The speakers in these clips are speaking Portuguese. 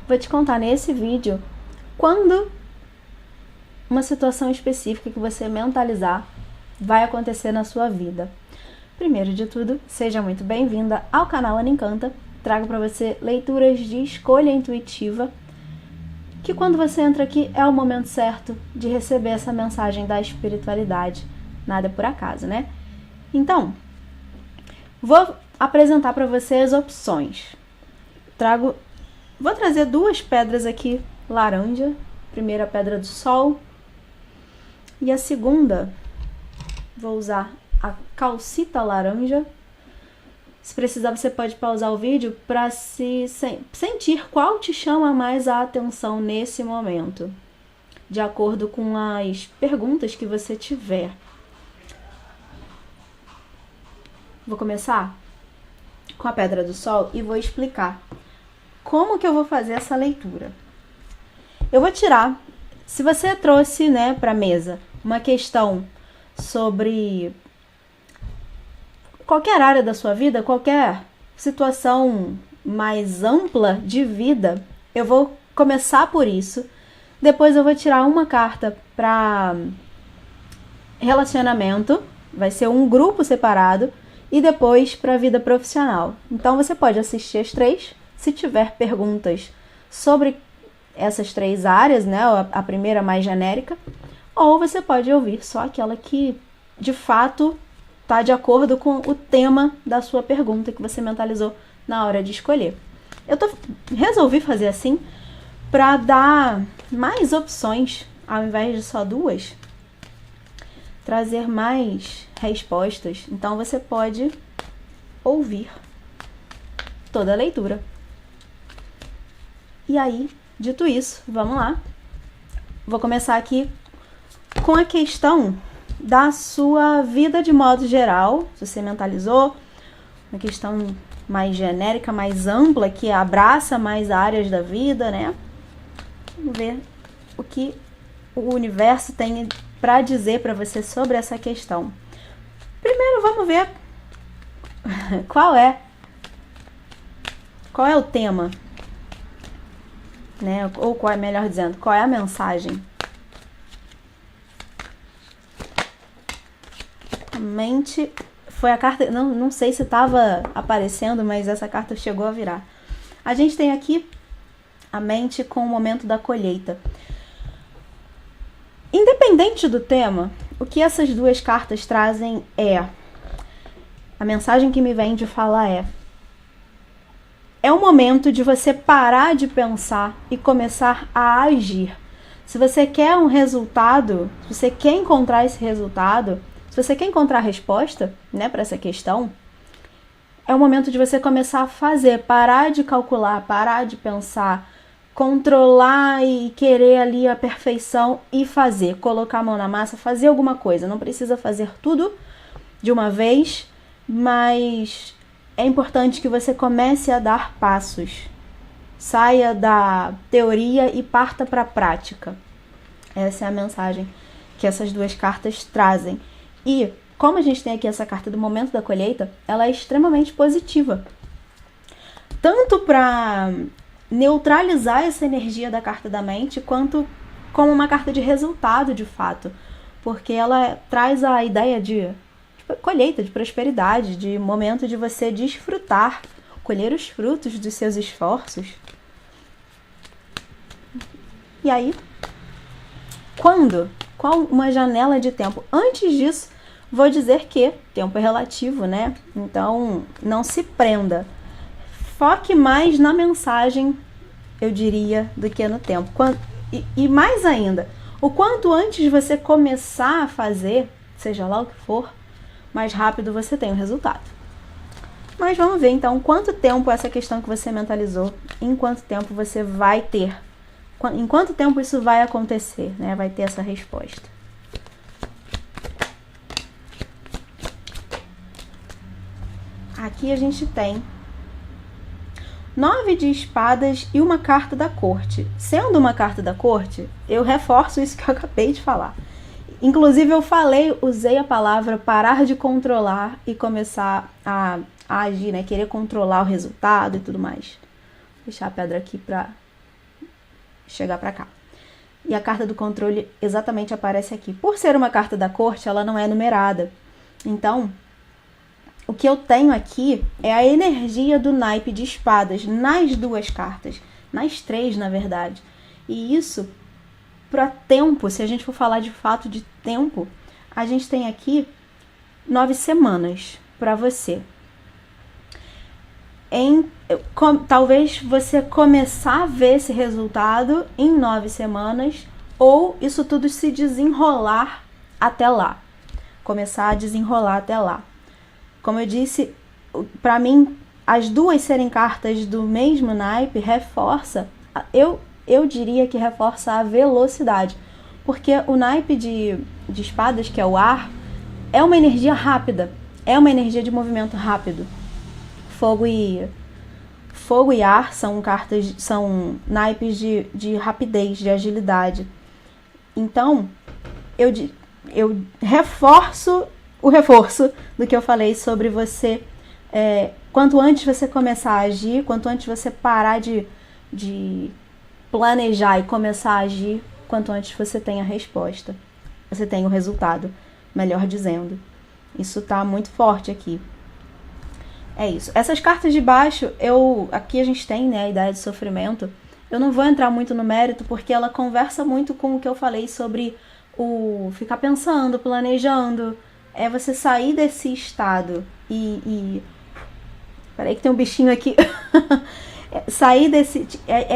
vou te contar nesse vídeo quando uma situação específica que você mentalizar vai acontecer na sua vida. Primeiro de tudo, seja muito bem-vinda ao canal Ana Encanta. Trago para você leituras de escolha intuitiva, que quando você entra aqui é o momento certo de receber essa mensagem da espiritualidade. Nada por acaso, né? Então, vou apresentar para você as opções. Vou trazer duas pedras aqui, laranja. Primeira, a pedra do sol. E a segunda, vou usar a calcita laranja. Se precisar, você pode pausar o vídeo para sentir qual te chama mais a atenção nesse momento, de acordo com as perguntas que você tiver. Vou começar com a pedra do sol e vou explicar como que eu vou fazer essa leitura. Eu vou tirar, se você trouxe, para a mesa uma questão sobre qualquer área da sua vida, qualquer situação mais ampla de vida, eu vou começar por isso. Depois eu vou tirar uma carta para relacionamento, vai ser um grupo separado, e depois para a vida profissional. Então você pode assistir as três. Se tiver perguntas sobre essas três áreas, a primeira mais genérica, ou você pode ouvir só aquela que de fato está de acordo com o tema da sua pergunta que você mentalizou na hora de escolher. Resolvi fazer assim para dar mais opções, ao invés de só duas, trazer mais respostas. Então você pode ouvir toda a leitura. E aí, dito isso, vamos lá. Vou começar aqui com a questão da sua vida de modo geral. Se você mentalizou, uma questão mais genérica, mais ampla, que abraça mais áreas da vida, Vamos ver o que o universo tem para dizer para você sobre essa questão. Primeiro, vamos ver qual é o tema, ou melhor dizendo, qual é a mensagem. A mente foi a carta, não sei se estava aparecendo, mas essa carta chegou a virar. A gente tem aqui a mente com o momento da colheita. Independente do tema, o que essas duas cartas trazem a mensagem que me vem de falar é o momento de você parar de pensar e começar a agir. Se você quer um resultado, se você quer encontrar esse resultado, se você quer encontrar a resposta, para essa questão, é o momento de você começar a fazer, parar de calcular, parar de pensar, controlar e querer ali a perfeição e fazer, colocar a mão na massa, fazer alguma coisa. Não precisa fazer tudo de uma vez, mas é importante que você comece a dar passos. Saia da teoria e parta para a prática. Essa é a mensagem que essas duas cartas trazem. E como a gente tem aqui essa carta do momento da colheita, ela é extremamente positiva. Tanto para neutralizar essa energia da carta da mente, quanto como uma carta de resultado de fato, porque ela traz a ideia de colheita, de prosperidade, de momento de você desfrutar, colher os frutos dos seus esforços. E aí, qual uma janela de tempo? Antes disso, vou dizer que tempo é relativo, Então, não se prenda. Foque mais na mensagem, eu diria, do que no tempo. E mais ainda, o quanto antes você começar a fazer, seja lá o que for, mais rápido você tem o resultado. Mas vamos ver então quanto tempo essa questão que você mentalizou, em quanto tempo você vai ter, em quanto tempo isso vai acontecer, vai ter essa resposta. Aqui a gente tem 9 de espadas e uma carta da corte. Sendo uma carta da corte, eu reforço isso que eu acabei de falar. Inclusive eu usei a palavra parar de controlar e começar a agir, querer controlar o resultado e tudo mais. Vou deixar a pedra aqui para chegar para cá. E a carta do controle exatamente aparece aqui. Por ser uma carta da corte, ela não é numerada. Então, o que eu tenho aqui é a energia do naipe de espadas nas duas cartas. Nas três, na verdade. E isso, para tempo, se a gente for falar de fato de tempo, a gente tem aqui 9 semanas para você. Talvez você começar a ver esse resultado em 9 semanas, ou isso tudo se desenrolar até lá. Começar a desenrolar até lá. Como eu disse, para mim, as duas serem cartas do mesmo naipe reforça, eu diria que reforça a velocidade. Porque o naipe de espadas, que é o ar, é uma energia rápida, é uma energia de movimento rápido. Fogo e ar são naipes de rapidez, de agilidade. Então, eu reforço o reforço do que eu falei sobre você. Quanto antes você começar a agir, quanto antes você parar de planejar e começar a agir, quanto antes você tem a resposta. Você tem o resultado, melhor dizendo. Isso tá muito forte aqui. É isso. Essas cartas de baixo, aqui a gente tem, né, a ideia de sofrimento. Eu não vou entrar muito no mérito, porque ela conversa muito com o que eu falei sobre o ficar pensando, planejando. É você sair desse estado Peraí que tem um bichinho aqui. Sair desse...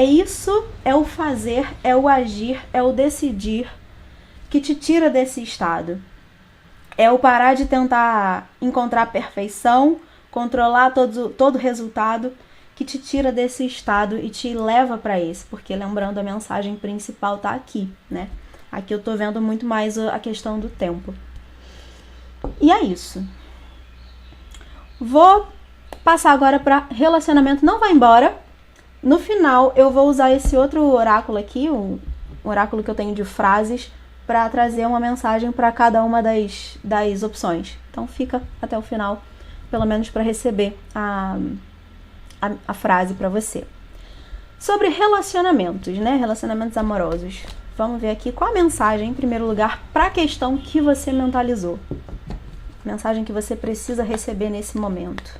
isso, é o fazer, é o agir, é o decidir que te tira desse estado. É o parar de tentar encontrar a perfeição, controlar todo o resultado, que te tira desse estado e te leva para esse. Porque, lembrando, a mensagem principal tá aqui, né? Aqui eu tô vendo muito mais a questão do tempo. E é isso. Vou passar agora para relacionamento. Não vai embora. No final, eu vou usar esse outro oráculo aqui, um oráculo que eu tenho de frases, para trazer uma mensagem para cada uma das opções. Então, fica até o final, pelo menos para receber a frase para você. Sobre relacionamentos, né? Relacionamentos amorosos. Vamos ver aqui qual a mensagem, em primeiro lugar, para a questão que você mentalizou. Mensagem que você precisa receber nesse momento.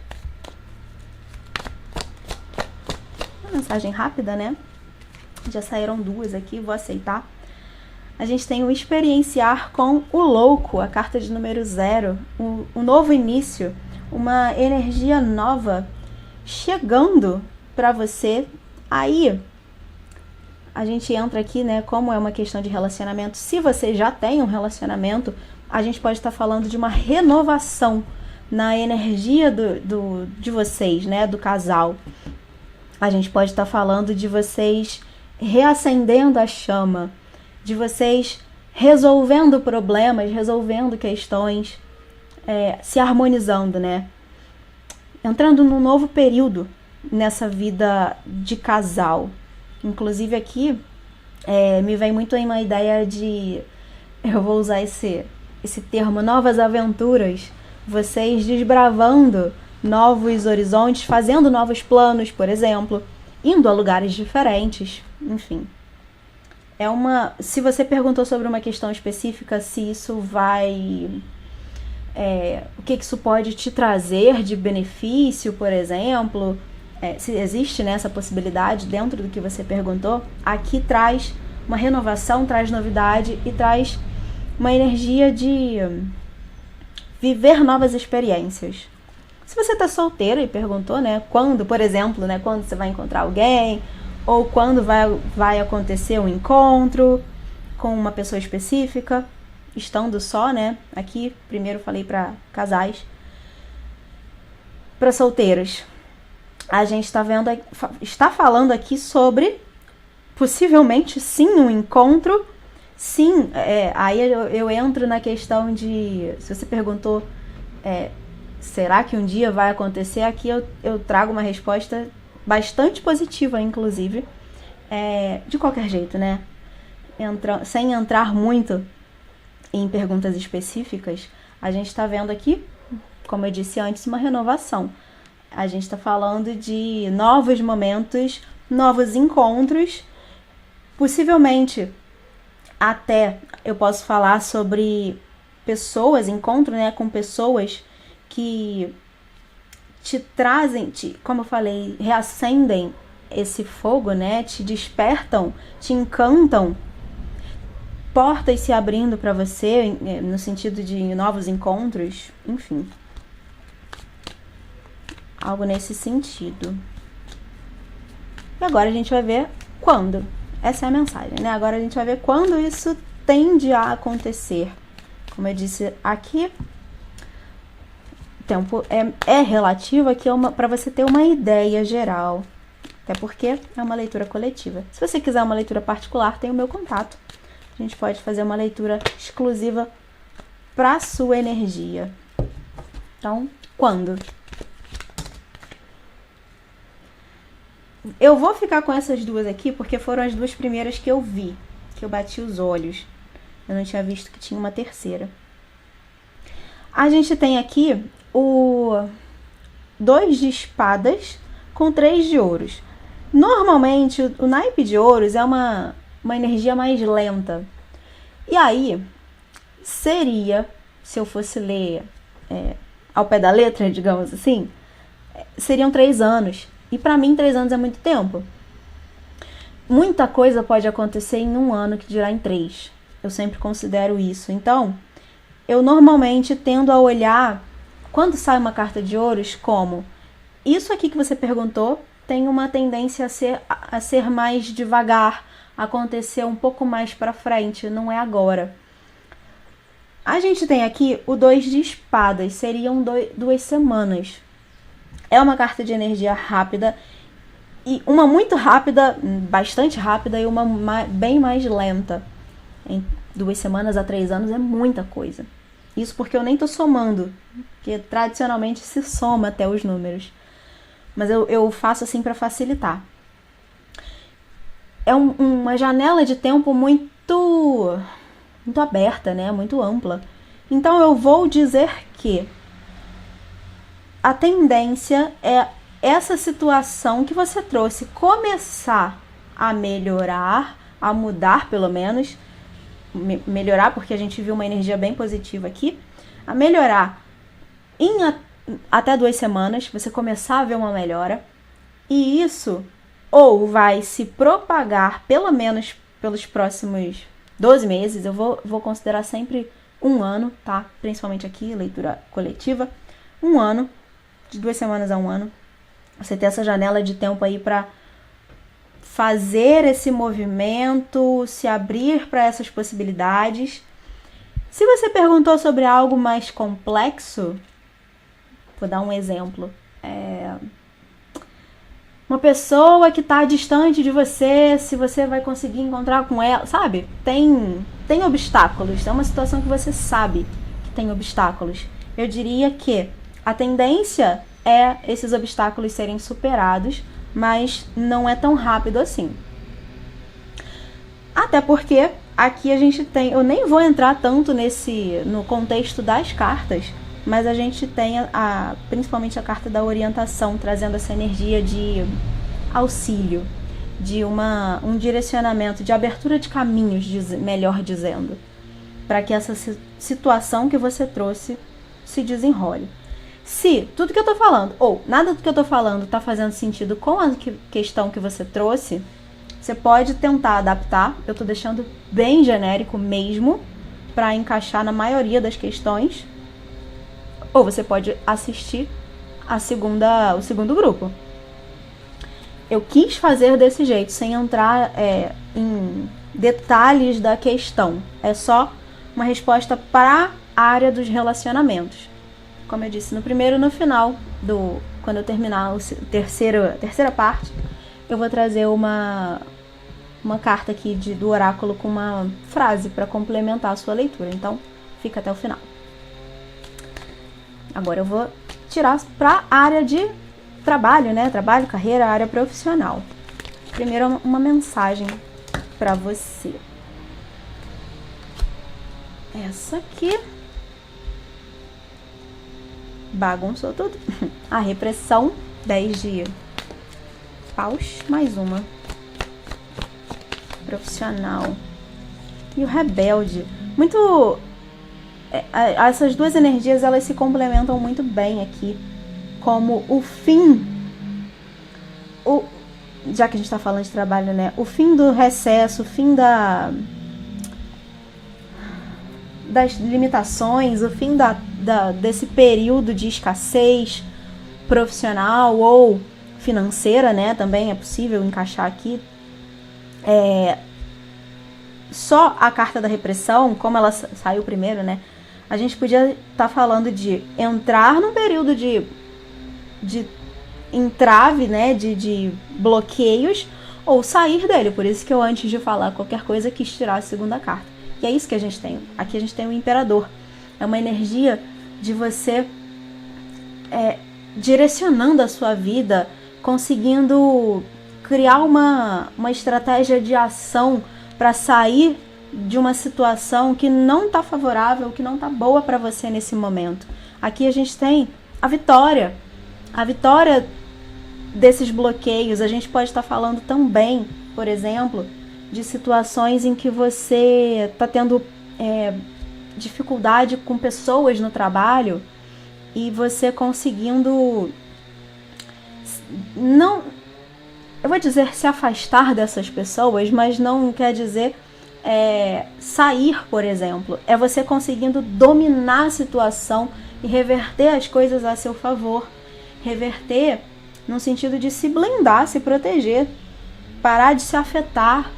Uma mensagem rápida, né? Já saíram duas aqui, vou aceitar. A gente tem o experienciar com o louco, a carta de número 0. Um novo início, uma energia nova chegando para você. Aí, a gente entra aqui, né? Como é uma questão de relacionamento. Se você já tem um relacionamento, a gente pode estar falando de uma renovação na energia de vocês, né? Do casal. A gente pode estar falando de vocês reacendendo a chama, de vocês resolvendo problemas, resolvendo questões, se harmonizando, né? Entrando num novo período nessa vida de casal. Inclusive aqui, me vem muito aí uma ideia de... Eu vou usar esse termo, novas aventuras. Vocês desbravando novos horizontes, fazendo novos planos, por exemplo, indo a lugares diferentes, enfim. Se você perguntou sobre uma questão específica, se isso vai... o que isso pode te trazer de benefício, por exemplo, se existe, né, essa possibilidade dentro do que você perguntou, aqui traz uma renovação, traz novidade e traz uma energia de viver novas experiências. Se você está solteira e perguntou, né, quando, por exemplo, né, quando você vai encontrar alguém, ou quando vai acontecer um encontro com uma pessoa específica, estando só, né, aqui, primeiro falei para casais, para solteiros. A gente está falando aqui sobre, possivelmente, sim, um encontro. Sim, aí eu entro na questão de, se você perguntou, será que um dia vai acontecer? Aqui eu trago uma resposta bastante positiva, inclusive, de qualquer jeito, né? Sem entrar muito em perguntas específicas, a gente está vendo aqui, como eu disse antes, uma renovação. A gente está falando de novos momentos, novos encontros, Possivelmente, até eu posso falar sobre pessoas, encontro, né, com pessoas que te trazem, como eu falei, reacendem esse fogo, né, te despertam, te encantam, portas se abrindo para você, no sentido de novos encontros, enfim. Algo nesse sentido. E agora a gente vai ver quando. Essa é a mensagem, né? Agora a gente vai ver quando isso tende a acontecer. Como eu disse aqui, o tempo é relativo aqui para você ter uma ideia geral. Até porque é uma leitura coletiva. Se você quiser uma leitura particular, tem o meu contato. A gente pode fazer uma leitura exclusiva para a sua energia. Então, quando? Eu vou ficar com essas duas aqui porque foram as duas primeiras que eu vi, que eu bati os olhos. Eu não tinha visto que tinha uma terceira. A gente tem aqui o 2 de espadas com 3 de ouros. Normalmente, o naipe de ouros é uma energia mais lenta. E aí, seria, se eu fosse ler ao pé da letra, digamos assim, seriam 3 anos. E pra mim, 3 anos é muito tempo. Muita coisa pode acontecer em 1 ano, que dirá em 3. Eu sempre considero isso. Então, eu normalmente tendo a olhar, quando sai uma carta de ouros, como isso aqui que você perguntou tem uma tendência a ser mais devagar, acontecer um pouco mais pra frente, não é agora. A gente tem aqui o 2 de espadas, seriam 2 semanas. É uma carta de energia rápida, e uma muito rápida, bastante rápida, e uma bem mais lenta. Em 2 semanas a 3 anos é muita coisa. Isso porque eu nem tô somando, porque tradicionalmente se soma até os números. Mas eu faço assim para facilitar. É uma janela de tempo muito aberta, né? Muito ampla. Então eu vou dizer que a tendência é essa situação que você trouxe começar a melhorar, a mudar pelo menos, melhorar porque a gente viu uma energia bem positiva aqui, a melhorar em até 2 semanas, você começar a ver uma melhora, e isso ou vai se propagar pelo menos pelos próximos 12 meses, eu vou considerar sempre 1 ano, tá? Principalmente aqui, leitura coletiva, 1 ano, de 2 semanas a 1 ano, você ter essa janela de tempo aí para fazer esse movimento, se abrir para essas possibilidades. Se você perguntou sobre algo mais complexo, vou dar um exemplo. Uma pessoa que está distante de você, se você vai conseguir encontrar com ela, sabe? Tem obstáculos, é uma situação que você sabe que tem obstáculos. Eu diria que a tendência é esses obstáculos serem superados, mas não é tão rápido assim. Até porque aqui a gente tem, eu nem vou entrar tanto no contexto das cartas, mas a gente tem principalmente a carta da orientação, trazendo essa energia de auxílio, de um direcionamento, de abertura de caminhos, melhor dizendo, para que essa situação que você trouxe se desenrole. Se tudo que eu tô falando, ou nada do que eu tô falando tá fazendo sentido com a questão que você trouxe, você pode tentar adaptar. Eu tô deixando bem genérico mesmo, para encaixar na maioria das questões. Ou você pode assistir o segundo grupo. Eu quis fazer desse jeito, sem entrar em detalhes da questão. É só uma resposta para a área dos relacionamentos. Como eu disse, no primeiro e no final, quando eu terminar a terceira parte, eu vou trazer uma carta aqui do oráculo com uma frase para complementar a sua leitura. Então, fica até o final. Agora eu vou tirar para a área de trabalho, né? Trabalho, carreira, área profissional. Primeiro, uma mensagem para você. Essa aqui bagunçou tudo. A repressão, 10 de paus, mais uma. profissional. E o rebelde. Muito... essas duas energias, elas se complementam muito bem aqui. Como o fim... já que a gente está falando de trabalho, né? O fim do recesso, o fim das limitações, o fim desse período de escassez profissional ou financeira, né? Também é possível encaixar aqui. Só a carta da repressão, como ela saiu primeiro, né? A gente podia estar falando de entrar num período de entrave, né? De bloqueios, ou sair dele. Por isso que eu, antes de falar qualquer coisa, quis tirar a segunda carta. E é isso que a gente tem. Aqui a gente tem o Imperador. É uma energia de você direcionando a sua vida, conseguindo criar uma estratégia de ação para sair de uma situação que não está favorável, que não está boa para você nesse momento. Aqui a gente tem a vitória. A vitória desses bloqueios. A gente pode estar falando também, por exemplo, de situações em que você está tendo dificuldade com pessoas no trabalho e você conseguindo, não, eu vou dizer se afastar dessas pessoas, mas não quer dizer sair, por exemplo. É você conseguindo dominar a situação e reverter as coisas a seu favor. Reverter no sentido de se blindar, se proteger, parar de se afetar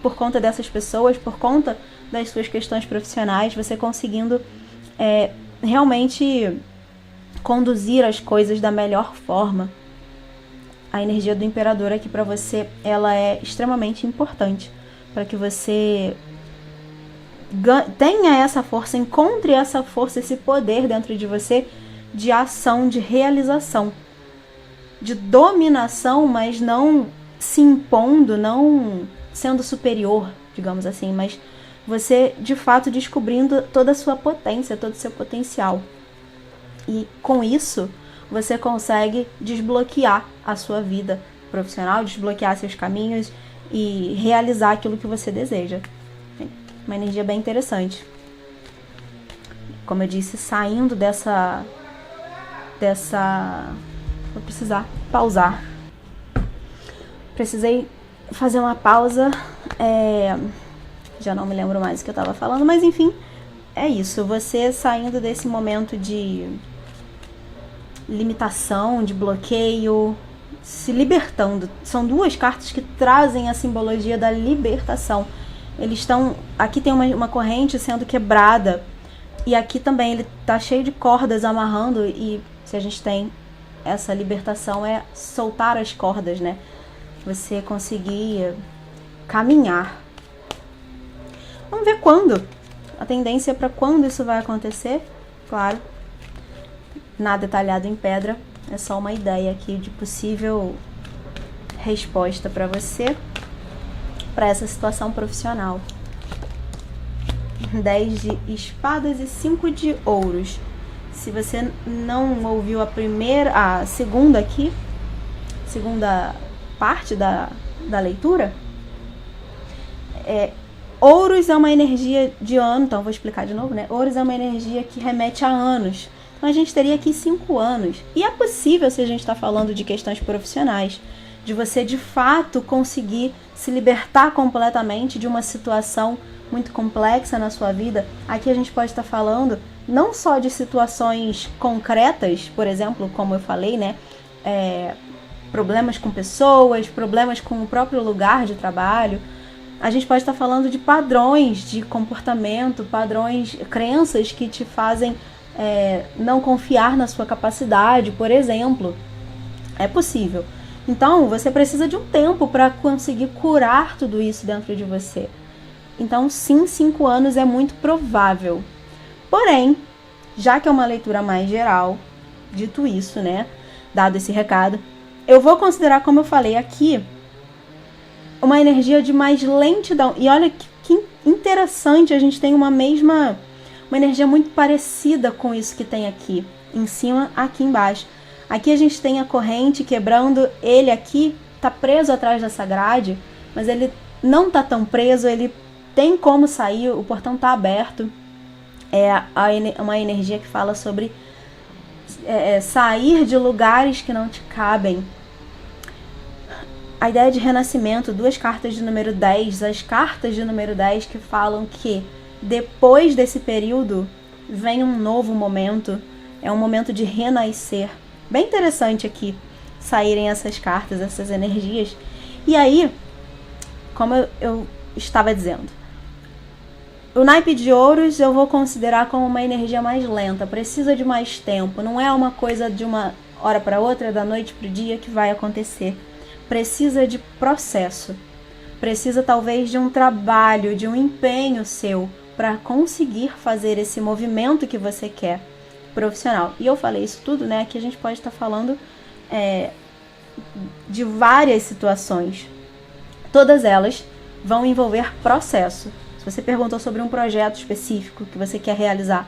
por conta dessas pessoas, por conta das suas questões profissionais, você conseguindo realmente conduzir as coisas da melhor forma. A energia do Imperador aqui para você, ela é extremamente importante para que você tenha essa força, encontre essa força, esse poder dentro de você de ação, de realização, de dominação, mas não se impondo, não sendo superior, digamos assim, mas você de fato descobrindo toda a sua potência, todo o seu potencial. E com isso, você consegue desbloquear a sua vida profissional, desbloquear seus caminhos e realizar aquilo que você deseja. Uma energia bem interessante. Como eu disse, saindo dessa... Vou precisar pausar. Precisei fazer uma pausa. Já não me lembro mais o que eu estava falando, mas enfim, é isso. Você saindo desse momento de limitação, de bloqueio, se libertando. São duas cartas que trazem a simbologia da libertação. Eles estão... Aqui tem uma corrente sendo quebrada. E aqui também ele tá cheio de cordas amarrando. E se a gente tem essa libertação, é soltar as cordas, né? Você conseguir caminhar. Vamos ver quando. A tendência para quando isso vai acontecer. Claro, nada detalhado em pedra. É só uma ideia aqui de possível resposta para você, para essa situação profissional. 10 de espadas e 5 de ouros. Se você não ouviu a segunda aqui, segunda parte da leitura, ouros é uma energia de ano, então eu vou explicar de novo, né? Ouros é uma energia que remete a anos. Então a gente teria aqui 5 anos. E é possível, se a gente está falando de questões profissionais, de você de fato conseguir se libertar completamente de uma situação muito complexa na sua vida. Aqui a gente pode estar falando não só de situações concretas, por exemplo, como eu falei, né? Problemas com pessoas, problemas com o próprio lugar de trabalho. A gente pode estar falando de padrões de comportamento, padrões, crenças que te fazem não confiar na sua capacidade, por exemplo. É possível. Então, você precisa de um tempo para conseguir curar tudo isso dentro de você. Então, sim, 5 anos é muito provável. Porém, já que é uma leitura mais geral, dito isso, né? Dado esse recado, eu vou considerar, como eu falei aqui, uma energia de mais lentidão. E olha que interessante, a gente tem uma energia muito parecida com isso que tem aqui, em cima, aqui embaixo. Aqui a gente tem a corrente quebrando, ele aqui tá preso atrás dessa grade, mas ele não tá tão preso, ele tem como sair, o portão tá aberto. É uma energia que fala sobre sair de lugares que não te cabem. A ideia de renascimento, 2 cartas de número 10, as cartas de número 10 que falam que depois desse período vem um novo momento, é um momento de renascer. Bem interessante aqui saírem essas cartas, essas energias. E aí, como eu estava dizendo, o naipe de ouros eu vou considerar como uma energia mais lenta, precisa de mais tempo, não é uma coisa de uma hora para outra, da noite para o dia que vai acontecer. Precisa de processo, precisa talvez de um trabalho, de um empenho seu para conseguir fazer esse movimento que você quer, profissional. E eu falei isso tudo, né? Aqui a gente pode estar falando de várias situações. Todas elas vão envolver processo. Se você perguntou sobre um projeto específico que você quer realizar,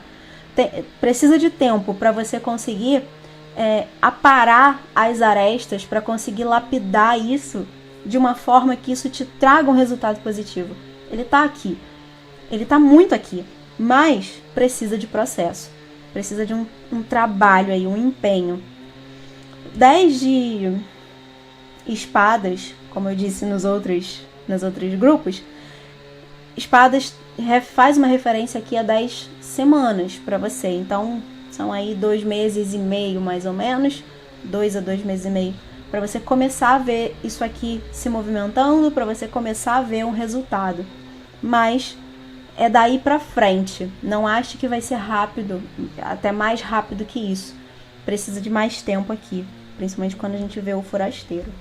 precisa de tempo para você conseguir aparar as arestas, para conseguir lapidar isso de uma forma que isso te traga um resultado positivo. Ele está aqui, ele está muito aqui, mas precisa de processo, precisa de um trabalho aí, um empenho. 10 de espadas, como eu disse nos outros grupos, espadas faz uma referência aqui a 10 semanas para você, então são aí 2 meses e meio, mais ou menos, 2 a 2 meses e meio, para você começar a ver isso aqui se movimentando, para você começar a ver um resultado. Mas é daí para frente, não ache que vai ser rápido, até mais rápido que isso. Precisa de mais tempo aqui, principalmente quando a gente vê o forasteiro.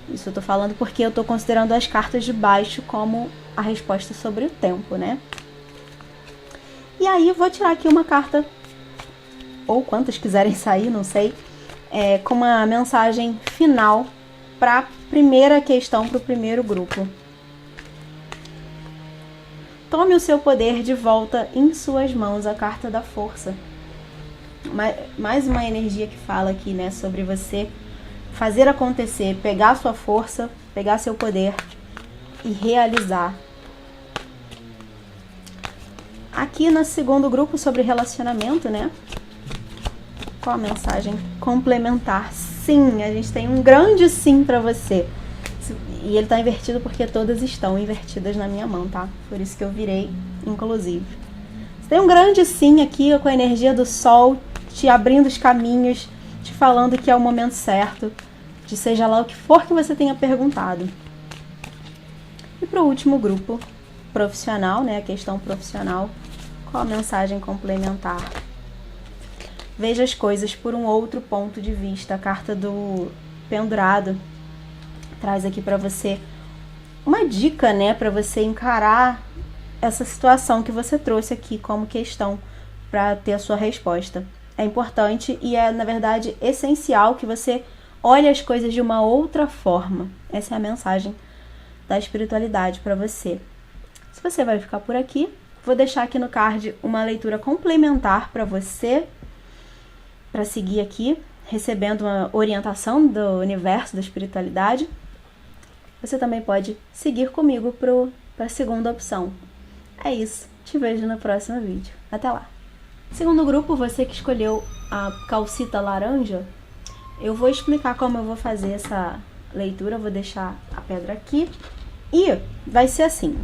Isso eu tô falando porque eu tô considerando as cartas de baixo como a resposta sobre o tempo, né? E aí vou tirar aqui uma carta, ou quantas quiserem sair, não sei, com uma mensagem final para a primeira questão, para o primeiro grupo. Tome o seu poder de volta em suas mãos, a carta da força. Mais uma energia que fala aqui, né, sobre você fazer acontecer, pegar sua força, pegar seu poder e realizar. Aqui no segundo grupo sobre relacionamento, né? Qual a mensagem complementar? Sim, a gente tem um grande sim pra você. E ele tá invertido porque todas estão invertidas na minha mão, tá? Por isso que eu virei, inclusive. Você tem um grande sim aqui com a energia do sol, te abrindo os caminhos, te falando que é o momento certo, de seja lá o que for que você tenha perguntado. E pro último grupo, profissional, né? A questão profissional. Qual a mensagem complementar? Veja as coisas por um outro ponto de vista. A carta do pendurado traz aqui para você uma dica, né, para você encarar essa situação que você trouxe aqui como questão para ter a sua resposta. É importante e é, na verdade, essencial que você olhe as coisas de uma outra forma. Essa é a mensagem da espiritualidade para você. Se você vai ficar por aqui, vou deixar aqui no card uma leitura complementar para você, para seguir aqui, recebendo uma orientação do universo da espiritualidade. Você também pode seguir comigo para a segunda opção. É isso. Te vejo no próximo vídeo. Até lá. Segundo grupo, você que escolheu a calcita laranja, eu vou explicar como eu vou fazer essa leitura. Eu vou deixar a pedra aqui. E vai ser assim.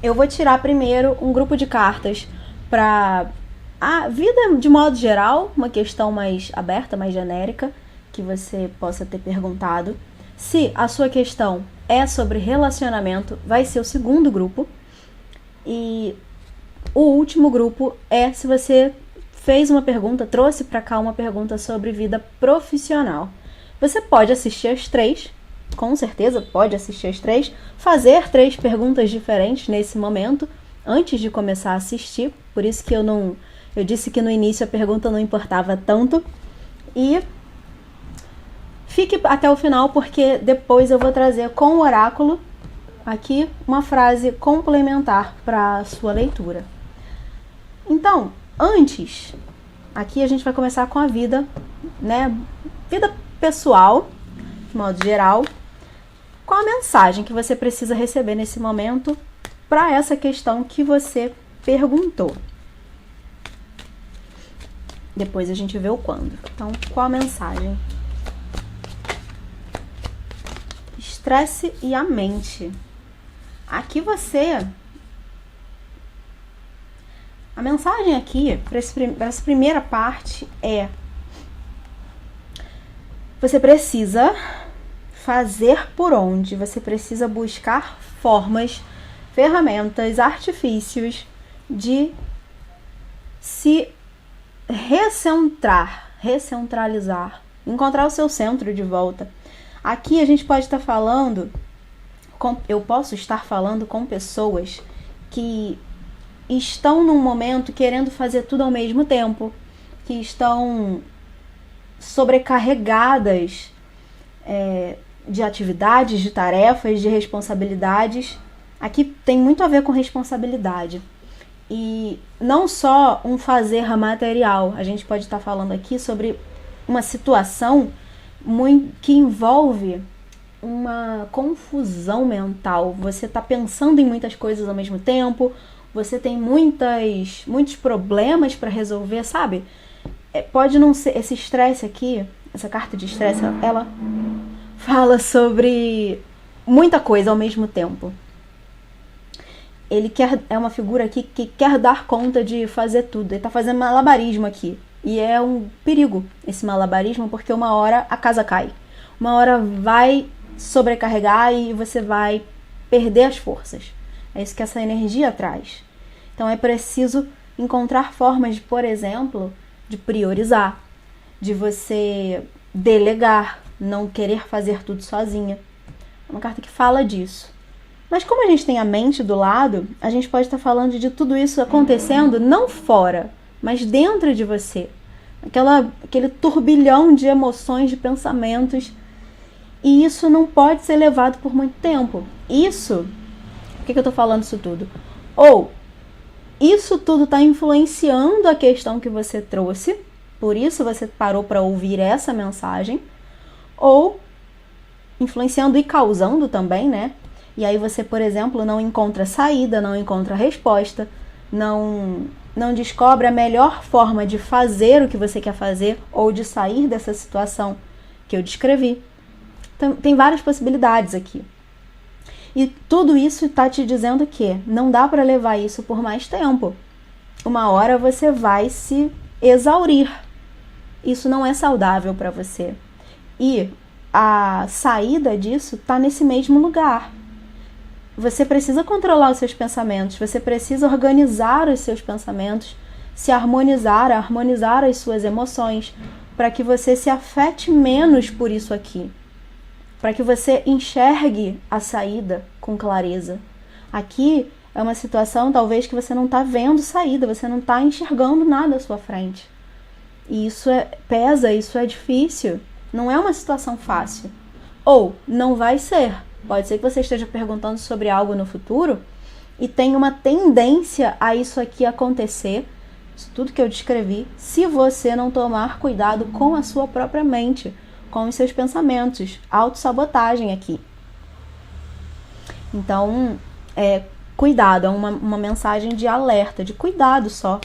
Eu vou tirar primeiro um grupo de cartas para a vida de modo geral, uma questão mais aberta, mais genérica, que você possa ter perguntado. Se a sua questão é sobre relacionamento, vai ser o segundo grupo. E o último grupo é se você fez uma pergunta, trouxe para cá uma pergunta sobre vida profissional. Você pode assistir as 3, com certeza pode assistir as 3, fazer 3 perguntas diferentes nesse momento, antes de começar a assistir. Por isso que eu disse que no início a pergunta não importava tanto. E fique até o final, porque depois eu vou trazer com o oráculo aqui uma frase complementar para a sua leitura. Então, antes, aqui a gente vai começar com a vida, né? Vida pessoal, de modo geral. qual a mensagem que você precisa receber nesse momento para essa questão que você perguntou. Depois a gente vê o quando. Então, qual a mensagem? Estresse e a mente. Aqui você... A mensagem aqui, para essa primeira parte, é... Você precisa fazer por onde? Você precisa buscar formas, ferramentas, artifícios de se recentralizar, encontrar o seu centro de volta. Aqui a gente pode estar falando, eu posso estar falando com pessoas que estão num momento querendo fazer tudo ao mesmo tempo, que estão sobrecarregadas de atividades, de tarefas, de responsabilidades. Aqui tem muito a ver com responsabilidade. E não só um fazer material. A gente pode estar falando aqui sobre uma situação que envolve uma confusão mental. Você está pensando em muitas coisas ao mesmo tempo, você tem muitos problemas para resolver, sabe? Pode não ser esse estresse aqui, essa carta de estresse, ela fala sobre muita coisa ao mesmo tempo. Ele é uma figura aqui que quer dar conta de fazer tudo. Ele tá fazendo malabarismo aqui. E é um perigo esse malabarismo, porque uma hora a casa cai. Uma hora vai sobrecarregar e você vai perder as forças. É isso que essa energia traz. Então é preciso encontrar formas de, por exemplo, de priorizar, de você delegar, não querer fazer tudo sozinha. É uma carta que fala disso. Mas como a gente tem a mente do lado, a gente pode estar falando de tudo isso acontecendo não fora, mas dentro de você. Aquele turbilhão de emoções, de pensamentos. E isso não pode ser levado por muito tempo. Por que eu estou falando isso tudo? Ou isso tudo está influenciando a questão que você trouxe, por isso você parou para ouvir essa mensagem, ou influenciando e causando também, né? E aí você, por exemplo, não encontra saída, não encontra resposta, não descobre a melhor forma de fazer o que você quer fazer ou de sair dessa situação que eu descrevi. Então, tem várias possibilidades aqui. E tudo isso está te dizendo que não dá para levar isso por mais tempo. Uma hora você vai se exaurir. Isso não é saudável para você. E a saída disso está nesse mesmo lugar. Você precisa controlar os seus pensamentos, você precisa organizar os seus pensamentos, se harmonizar as suas emoções, para que você se afete menos por isso aqui, para que você enxergue a saída com clareza. Aqui é uma situação talvez que você não está vendo saída, você não está enxergando nada à sua frente. E isso pesa, isso é difícil, não é uma situação fácil. Ou não vai ser. Pode ser que você esteja perguntando sobre algo no futuro e tenha uma tendência a isso aqui acontecer, isso tudo que eu descrevi, se você não tomar cuidado com a sua própria mente, com os seus pensamentos, autossabotagem aqui. Então, cuidado, é uma mensagem de alerta, de cuidado só.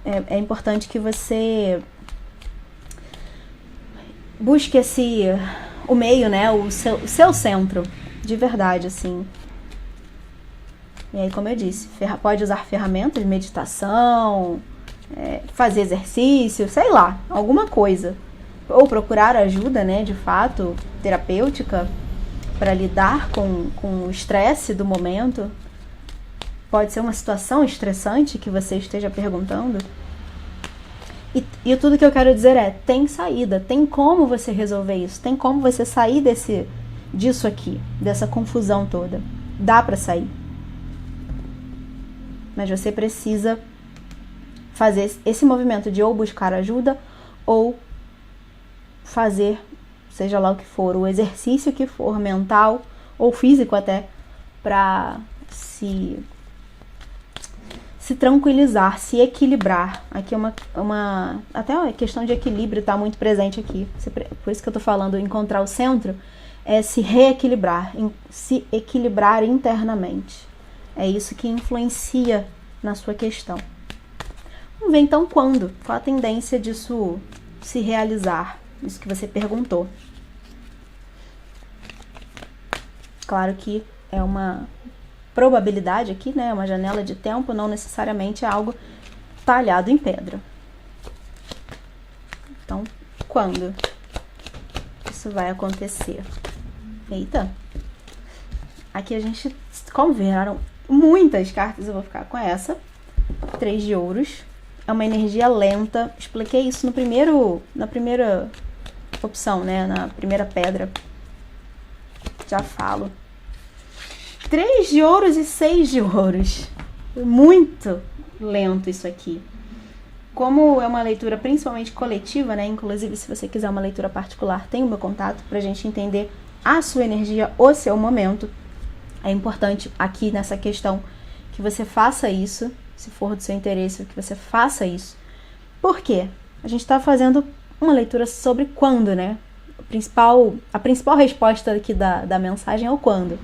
É importante que você busque o meio, né, o seu centro. De verdade, assim. E aí, como eu disse, pode usar ferramentas de meditação, fazer exercício, sei lá, alguma coisa. Ou procurar ajuda, né, de fato, terapêutica, para lidar com o estresse do momento. Pode ser uma situação estressante que você esteja perguntando. E tudo que eu quero dizer tem saída, tem como você resolver isso, tem como você sair disso aqui, dessa confusão toda. Dá para sair. Mas você precisa fazer esse movimento de ou buscar ajuda ou fazer, seja lá o que for, o exercício que for, mental ou físico até, para se tranquilizar, se equilibrar. Aqui até a questão de equilíbrio está muito presente aqui. Por isso que eu tô falando, encontrar o centro é se reequilibrar, se equilibrar internamente. É isso que influencia na sua questão. Vamos ver então quando, qual a tendência disso se realizar, isso que você perguntou. Claro que é uma probabilidade aqui, né? Uma janela de tempo, não necessariamente é algo talhado em pedra. Então, quando isso vai acontecer? Eita! Aqui a gente, como vieram muitas cartas, eu vou ficar com essa. 3 de ouros. É uma energia lenta. Expliquei isso na primeira opção, né? Na primeira pedra. Já falo. 3 de ouros e 6 de ouros. Muito lento isso aqui. Como é uma leitura principalmente coletiva, né? Inclusive, se você quiser uma leitura particular, tem o meu contato pra gente entender a sua energia, o seu momento. É importante aqui nessa questão que você faça isso, se for do seu interesse, que você faça isso. Por quê? A gente está fazendo uma leitura sobre quando, né? A principal resposta aqui da mensagem é o quando.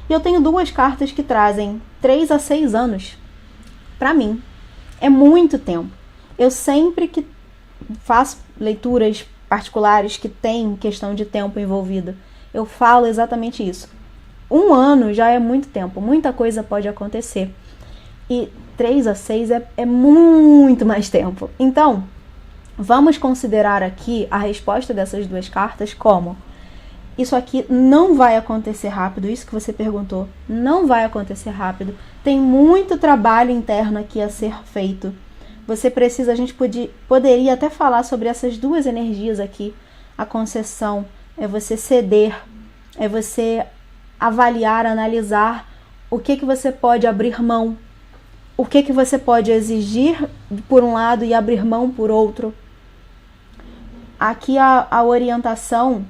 E eu tenho 2 cartas que trazem 3 a 6 anos. Para mim, é muito tempo. Eu sempre que faço leituras particulares que tem questão de tempo envolvida, eu falo exatamente isso. 1 ano já é muito tempo, muita coisa pode acontecer. E 3 a 6 é muito mais tempo. Então, vamos considerar aqui a resposta dessas 2 cartas como: isso aqui não vai acontecer rápido, isso que você perguntou, não vai acontecer rápido. Tem muito trabalho interno aqui a ser feito. A gente poderia até falar sobre essas 2 energias aqui. A concessão é você ceder, é você avaliar, analisar o que você pode abrir mão, o que você pode exigir por um lado e abrir mão por outro. Aqui a orientação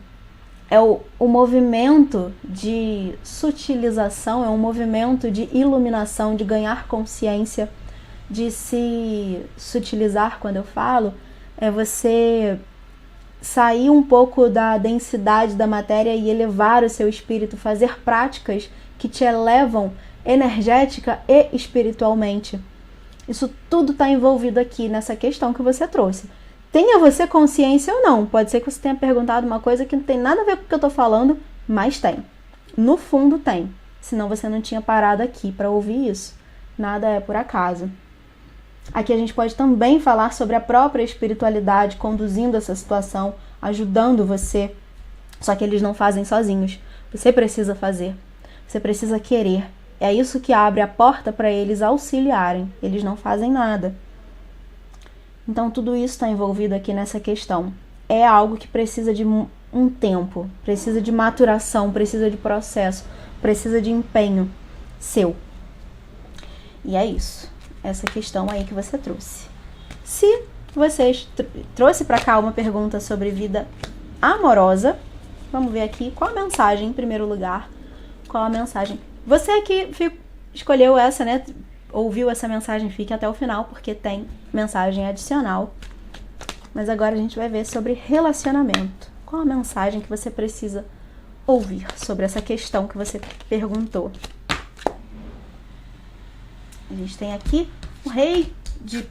é o movimento de sutilização, é um movimento de iluminação, de ganhar consciência, de se sutilizar. Quando eu falo, é você sair um pouco da densidade da matéria e elevar o seu espírito, fazer práticas que te elevam energética e espiritualmente. Isso tudo está envolvido aqui nessa questão que você trouxe. Tenha você consciência ou não. Pode ser que você tenha perguntado uma coisa que não tem nada a ver com o que eu estou falando, mas tem. No fundo tem. Senão você não tinha parado aqui para ouvir isso. Nada é por acaso. Aqui a gente pode também falar sobre a própria espiritualidade conduzindo essa situação, ajudando você. Só que eles não fazem sozinhos. Você precisa fazer. Você precisa querer. É isso que abre a porta para eles auxiliarem. Eles não fazem nada. Então tudo isso está envolvido aqui nessa questão. É algo que precisa de um tempo, precisa de maturação, precisa de processo, precisa de empenho seu. E é isso. Essa questão aí que você trouxe. Se você trouxe para cá uma pergunta sobre vida amorosa, vamos ver aqui qual a mensagem em primeiro lugar. Qual a mensagem? Você que escolheu essa, né? Ouviu essa mensagem, fique até o final, porque tem mensagem adicional. Mas agora a gente vai ver sobre relacionamento. Qual a mensagem que você precisa ouvir sobre essa questão que você perguntou? A gente tem aqui o Rei de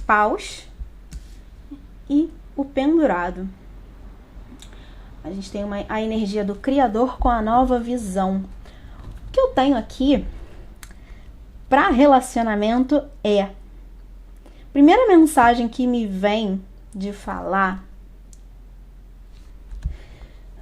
Paus e o Pendurado. A gente tem a energia do Criador com a nova visão. O que eu tenho aqui para relacionamento é... Primeira mensagem que me vem de falar...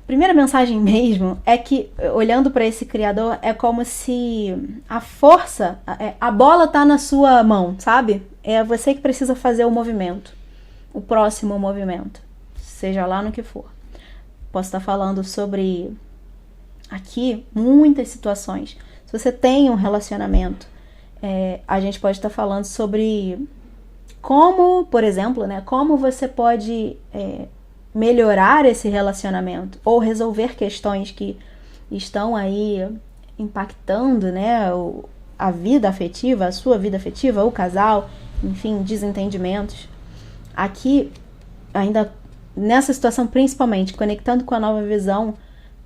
Primeira mensagem mesmo é que, olhando para esse Criador, é como se a força, a bola tá na sua mão, sabe? É você que precisa fazer o movimento, o próximo movimento, seja lá no que for. Posso estar falando sobre, aqui, muitas situações. Se você tem um relacionamento, a gente pode estar falando sobre como, por exemplo, né, como você pode... melhorar esse relacionamento ou resolver questões que estão aí impactando, né, a vida afetiva, a sua vida afetiva, o casal, enfim, desentendimentos. Aqui, ainda nessa situação, principalmente conectando com a nova visão,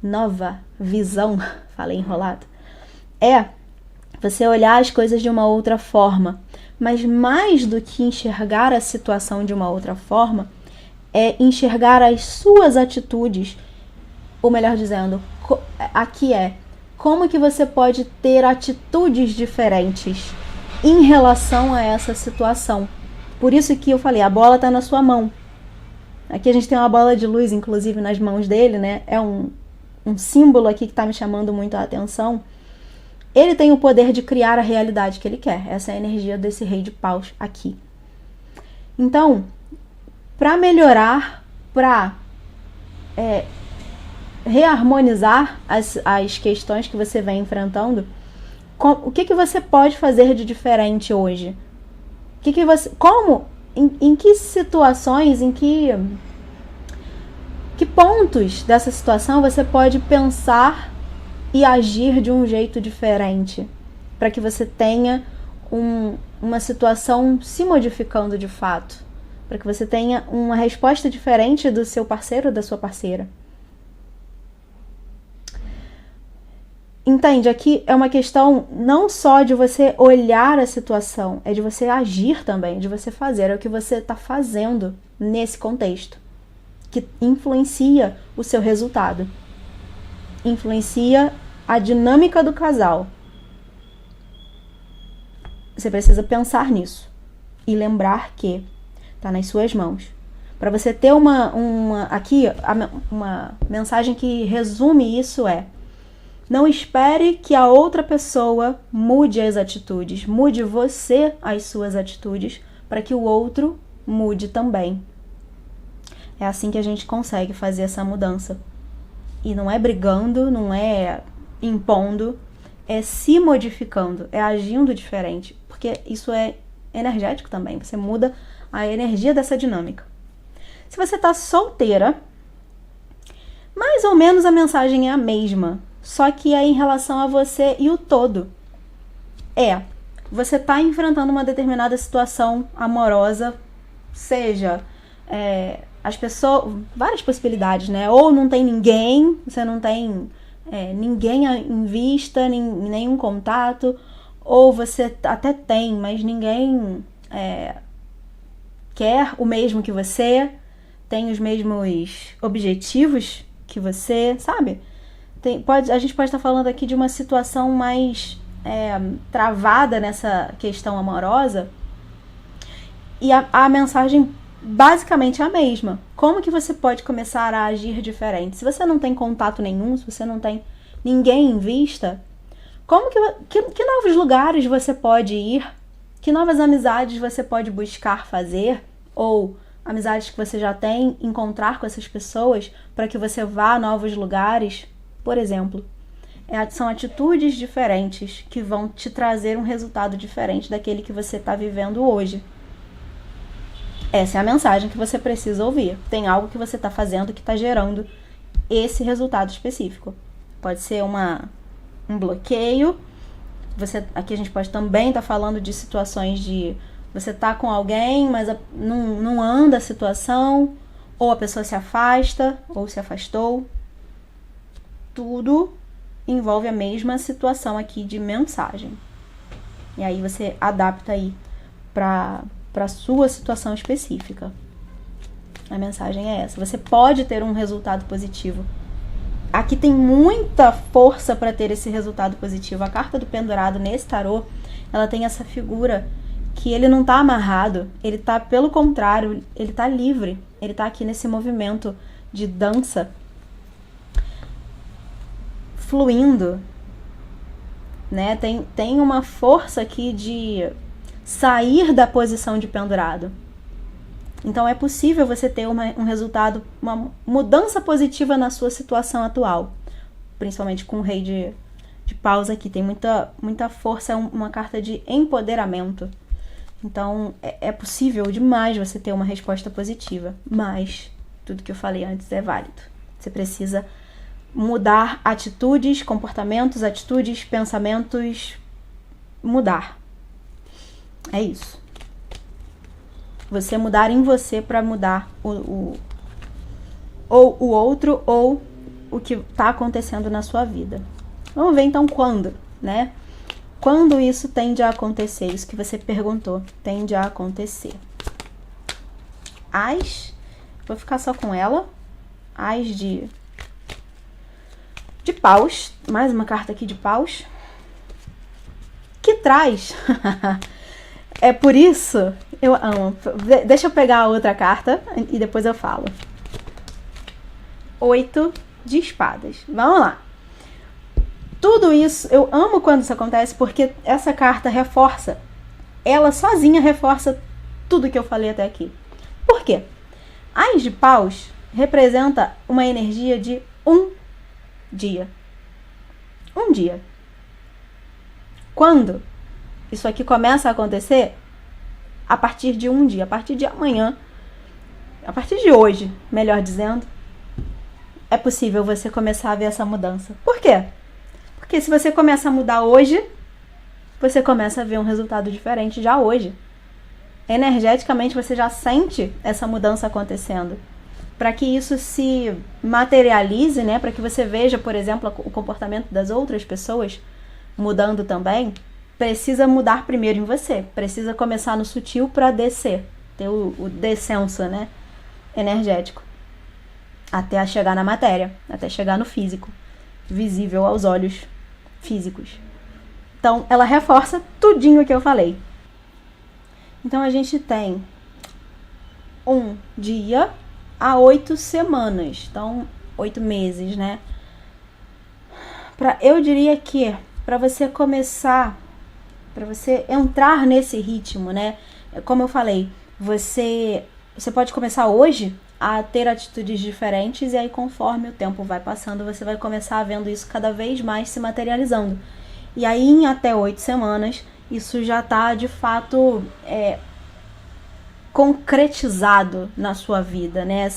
nova visão, falei enrolado, é você olhar as coisas de uma outra forma. Mas mais do que enxergar a situação de uma outra forma, é enxergar as suas atitudes, ou melhor dizendo, aqui como que você pode ter atitudes diferentes em relação a essa situação. Por isso que eu falei, a bola está na sua mão. Aqui a gente tem uma bola de luz, inclusive, nas mãos dele, né? É um símbolo aqui que está me chamando muito a atenção. Ele tem o poder de criar a realidade que ele quer. Essa é a energia desse rei de paus aqui. Então, para melhorar, para reharmonizar as questões que você vem enfrentando, o que você pode fazer de diferente hoje? Em que situações, em que pontos dessa situação você pode pensar e agir de um jeito diferente, para que você tenha uma situação se modificando de fato, para que você tenha uma resposta diferente do seu parceiro ou da sua parceira. Entende? Aqui é uma questão não só de você olhar a situação, é de você agir também, de você fazer. É o que você está fazendo nesse contexto, que influencia o seu resultado. Influencia a dinâmica do casal. Você precisa pensar nisso e lembrar que está nas suas mãos. Para você ter uma mensagem que resume isso não espere que a outra pessoa mude as atitudes, mude você as suas atitudes, para que o outro mude também. É assim que a gente consegue fazer essa mudança. E não é brigando, não é impondo, é se modificando, é agindo diferente. Porque isso é energético também, você muda a energia dessa dinâmica. Se você está solteira, mais ou menos a mensagem é a mesma, só que é em relação a você e o todo. Você está enfrentando uma determinada situação amorosa, seja as pessoas, várias possibilidades, né? Ou não tem ninguém, você não tem ninguém em vista, nenhum contato, ou você até tem, mas ninguém quer o mesmo que você, tem os mesmos objetivos que você, sabe? A gente pode estar falando aqui de uma situação mais travada nessa questão amorosa, e a mensagem basicamente é a mesma. Como que você pode começar a agir diferente? Se você não tem contato nenhum, se você não tem ninguém em vista, que novos lugares você pode ir? Que novas amizades você pode buscar fazer? Ou amizades que você já tem, encontrar com essas pessoas para que você vá a novos lugares? Por exemplo, são atitudes diferentes que vão te trazer um resultado diferente daquele que você está vivendo hoje. Essa é a mensagem que você precisa ouvir. Tem algo que você está fazendo que está gerando esse resultado específico. Pode ser um bloqueio. Aqui a gente pode também estar falando de situações de você tá com alguém, mas não anda a situação, ou a pessoa se afasta, ou se afastou. Tudo envolve a mesma situação aqui de mensagem. E aí você adapta aí para a sua situação específica. A mensagem é essa. Você pode ter um resultado positivo. Aqui tem muita força para ter esse resultado positivo. A carta do pendurado nesse tarô, ela tem essa figura que ele não está amarrado, ele está, pelo contrário, ele está livre. Ele está aqui nesse movimento de dança, fluindo, né? Tem uma força aqui de sair da posição de pendurado. Então é possível você ter um resultado, uma mudança positiva na sua situação atual, principalmente com o rei de paus aqui. Tem muita força, uma carta de empoderamento. Então é possível demais você ter uma resposta positiva, mas tudo que eu falei antes é válido. Você precisa mudar atitudes, comportamentos, pensamentos, mudar. É isso. Você mudar em você para mudar ou o outro ou o que está acontecendo na sua vida. Vamos ver então quando, né? Quando isso tende a acontecer? Isso que você perguntou, tende a acontecer. As, vou ficar só com ela. As de paus, mais uma carta aqui de paus, que traz, é por isso, eu amo, deixa eu pegar a outra carta e depois eu falo. 8 de espadas, vamos lá. Tudo isso, eu amo quando isso acontece, porque essa carta reforça, ela sozinha reforça tudo que eu falei até aqui. Por quê? As de paus representa uma energia de um dia. Um dia. Quando isso aqui começa a acontecer? A partir de um dia, a partir de amanhã, a partir de hoje, melhor dizendo, é possível você começar a ver essa mudança. Por quê? Porque se você começa a mudar hoje, você começa a ver um resultado diferente já hoje. Energeticamente você já sente essa mudança acontecendo. Para que isso se materialize, né? Para que você veja, por exemplo, o comportamento das outras pessoas mudando também, precisa mudar primeiro em você. Precisa começar no sutil para descer. Ter o descenso, né? Energético. Até chegar na matéria. Até chegar no físico. Visível aos olhos físicos. Então, ela reforça tudinho que eu falei. Então, a gente tem um dia a 8 semanas. Então, 8 meses, né? Eu diria que para você começar, para você entrar nesse ritmo, né? Como eu falei, você pode começar hoje a ter atitudes diferentes e aí conforme o tempo vai passando, você vai começar vendo isso cada vez mais se materializando. E aí, em até 8 semanas, isso já está, de fato, concretizado na sua vida, né?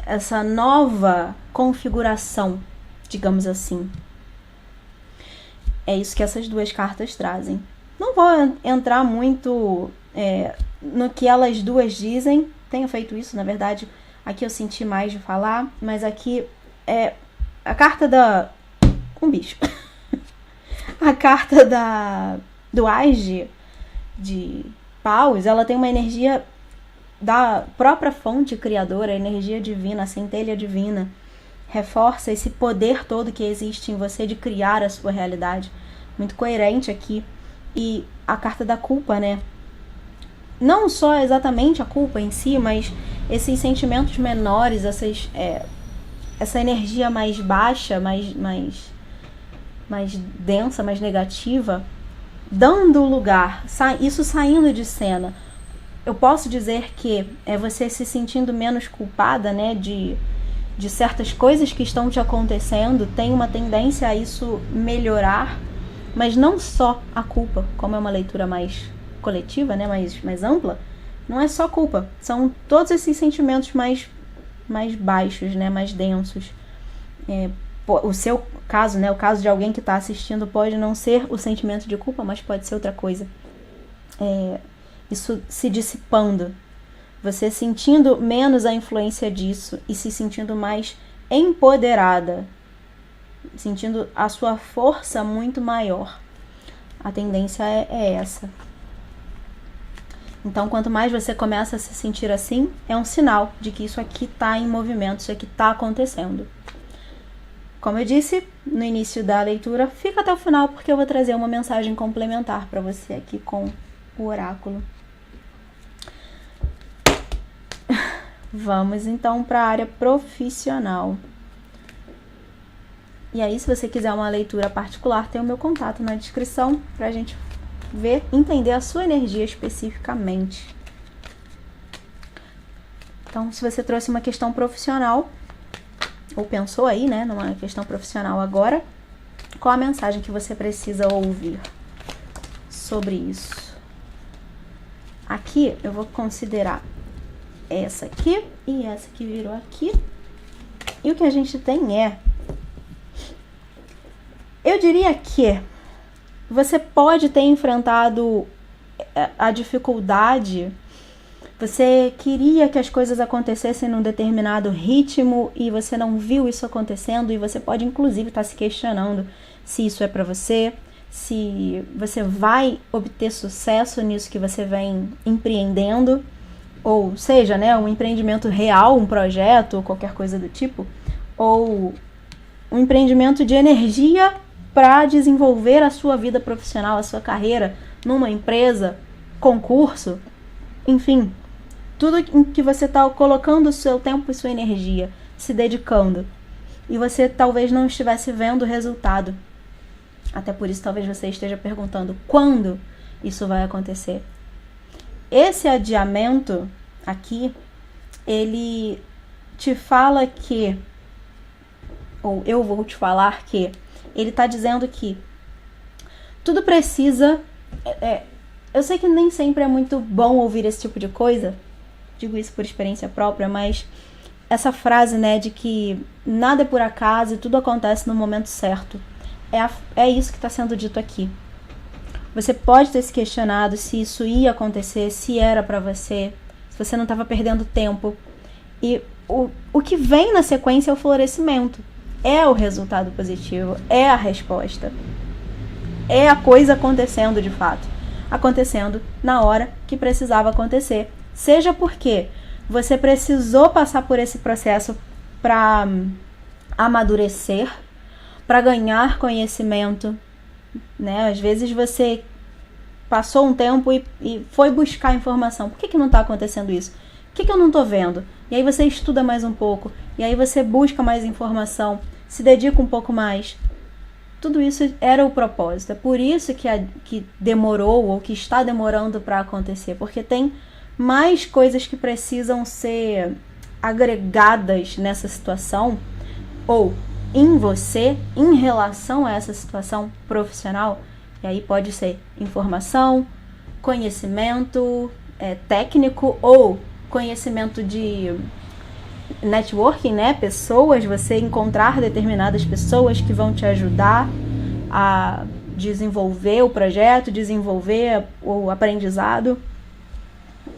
Essa nova configuração, digamos assim. É isso que essas duas cartas trazem. Não vou entrar muito no que elas duas dizem. Tenho feito isso, na verdade. Aqui eu senti mais de falar, mas aqui é a carta um bicho. A carta do As de paus, ela tem uma energia da própria fonte criadora, a energia divina, a centelha divina. Reforça esse poder todo que existe em você de criar a sua realidade. Muito coerente aqui. E a carta da culpa, né? Não só exatamente a culpa em si, mas esses sentimentos menores, essa energia mais baixa, mais densa, mais negativa, dando lugar, isso saindo de cena. Eu posso dizer que é você se sentindo menos culpada, né, de certas coisas que estão te acontecendo, tem uma tendência a isso melhorar, mas não só a culpa, como é uma leitura mais coletiva, né, mais ampla, não é só culpa, são todos esses sentimentos mais baixos, né, mais densos. O seu caso, né, o caso de alguém que está assistindo pode não ser o sentimento de culpa, mas pode ser outra coisa. Isso se dissipando, você sentindo menos a influência disso e se sentindo mais empoderada, sentindo a sua força muito maior. A tendência é essa. Então, quanto mais você começa a se sentir assim, é um sinal de que isso aqui está em movimento, isso aqui está acontecendo. Como eu disse no início da leitura, fica até o final porque eu vou trazer uma mensagem complementar para você aqui com o oráculo. Vamos então para a área profissional. E aí, se você quiser uma leitura particular, tem o meu contato na descrição para a gente entender a sua energia especificamente. Então, se você trouxe uma questão profissional, ou pensou aí, né, numa questão profissional agora, qual a mensagem que você precisa ouvir sobre isso? Aqui eu vou considerar essa aqui e essa que virou aqui. E o que a gente tem eu diria que você pode ter enfrentado a dificuldade Você queria que as coisas acontecessem num determinado ritmo e você não viu isso acontecendo, e você pode inclusive estar se questionando se isso é para você, se você vai obter sucesso nisso que você vem empreendendo, ou seja, né, um empreendimento real, um projeto ou qualquer coisa do tipo, ou um empreendimento de energia para desenvolver a sua vida profissional, a sua carreira numa empresa, concurso, enfim, tudo em que você está colocando o seu tempo e sua energia, se dedicando, e você talvez não estivesse vendo o resultado. Até por isso talvez você esteja perguntando quando isso vai acontecer. Esse adiamento aqui, ele te fala que, ou eu vou te falar que, ele está dizendo que tudo precisa... eu sei que nem sempre é muito bom ouvir esse tipo de coisa, digo isso por experiência própria, mas essa frase, né, de que nada é por acaso e tudo acontece no momento certo, é isso que está sendo dito aqui. Você pode ter se questionado se isso ia acontecer, se era para você, se você não estava perdendo tempo. E o que vem na sequência é o florescimento, é o resultado positivo, é a resposta, é a coisa acontecendo de fato, acontecendo na hora que precisava acontecer. Seja porque você precisou passar por esse processo para amadurecer, para ganhar conhecimento, né? Às vezes você passou um tempo e foi buscar informação. Por que não está acontecendo isso? O que eu não estou vendo? E aí você estuda mais um pouco, e aí você busca mais informação, se dedica um pouco mais. Tudo isso era o propósito. É por isso que demorou, ou que está demorando para acontecer, porque tem mais coisas que precisam ser agregadas nessa situação, ou em você, em relação a essa situação profissional. E aí pode ser informação, conhecimento técnico, ou conhecimento de networking, né? Pessoas, você encontrar determinadas pessoas que vão te ajudar a desenvolver o projeto, desenvolver o aprendizado.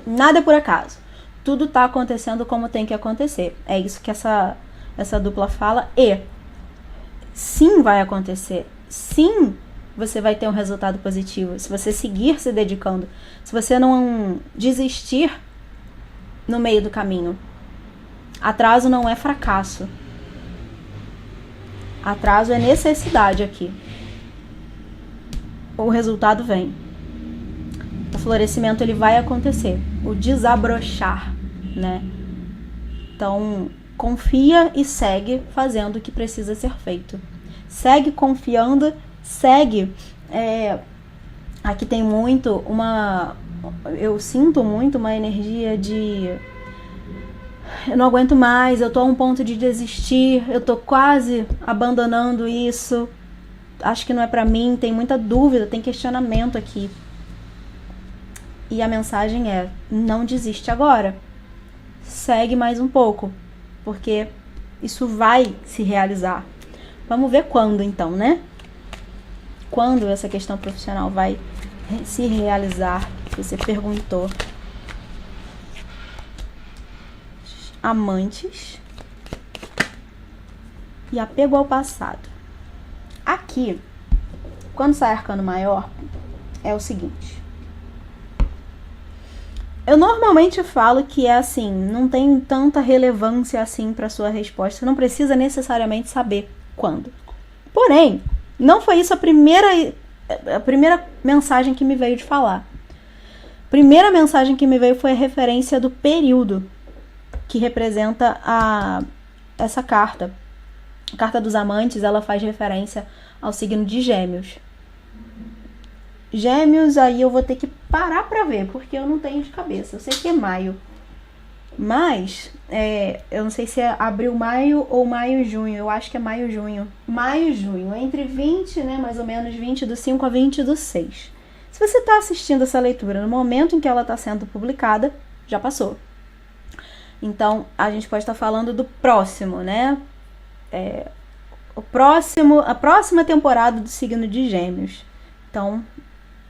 Nada é por acaso. Tudo está acontecendo como tem que acontecer. É isso que essa dupla fala. E sim, vai acontecer. Sim, você vai ter um resultado positivo. Se você seguir se dedicando. Se você não desistir no meio do caminho. Atraso não é fracasso. Atraso é necessidade aqui. O resultado vem. O florescimento ele vai acontecer. O desabrochar, né? Então, confia e segue fazendo o que precisa ser feito. Segue confiando, segue. Aqui tem muito eu sinto muito uma energia de eu não aguento mais, eu tô a um ponto de desistir, eu tô quase abandonando isso, acho que não é pra mim, tem muita dúvida, tem questionamento aqui. E a mensagem é: não desiste agora, segue mais um pouco, porque isso vai se realizar. Vamos ver quando então, né? Quando essa questão profissional vai se realizar? Você perguntou. Amantes e apego ao passado. Aqui, quando sai arcano maior, é o seguinte. Eu normalmente falo que é assim, não tem tanta relevância assim para sua resposta. Você não precisa necessariamente saber quando. Porém, não foi isso a primeira mensagem que me veio de falar. A primeira mensagem que me veio foi a referência do período que representa essa carta. A carta dos amantes, ela faz referência ao signo de Gêmeos. Gêmeos, aí eu vou ter que parar pra ver, porque eu não tenho de cabeça. Eu sei que é maio. Mas, eu não sei se é abril, maio ou maio, junho. Eu acho que é maio, junho. Maio, junho. Entre 20, né, mais ou menos 20/5 a 20/6. Se você está assistindo essa leitura no momento em que ela está sendo publicada, já passou. Então, a gente pode estar falando do próximo, né? A próxima temporada do signo de Gêmeos. Então,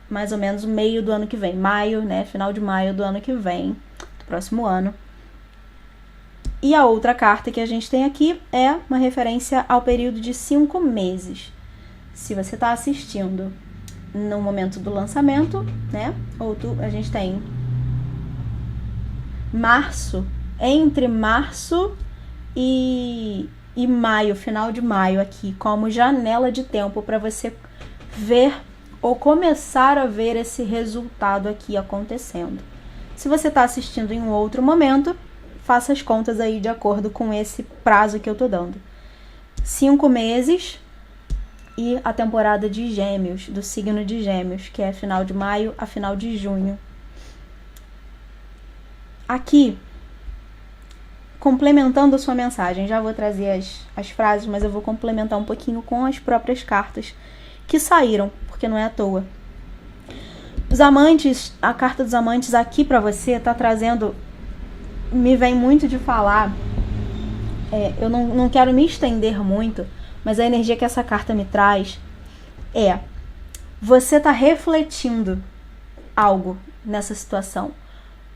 mais ou menos o meio do ano que vem. Maio, né? Final de maio do ano que vem. próximo ano. E a outra carta que a gente tem aqui é uma referência ao período de 5 meses. Se você está assistindo no momento do lançamento, né? A gente tem março, entre março e maio, final de maio aqui, como janela de tempo para você ver ou começar a ver esse resultado aqui acontecendo. Se você está assistindo em um outro momento, faça as contas aí de acordo com esse prazo que eu tô dando. 5 meses e a temporada de Gêmeos, do signo de Gêmeos, que é final de maio a final de junho. Aqui, complementando a sua mensagem, já vou trazer as frases, mas eu vou complementar um pouquinho com as próprias cartas que saíram, porque não é à toa. Os amantes, a carta dos amantes aqui pra você tá trazendo, me vem muito de falar, eu não quero me estender muito, mas a energia que essa carta me traz é, você tá refletindo algo nessa situação.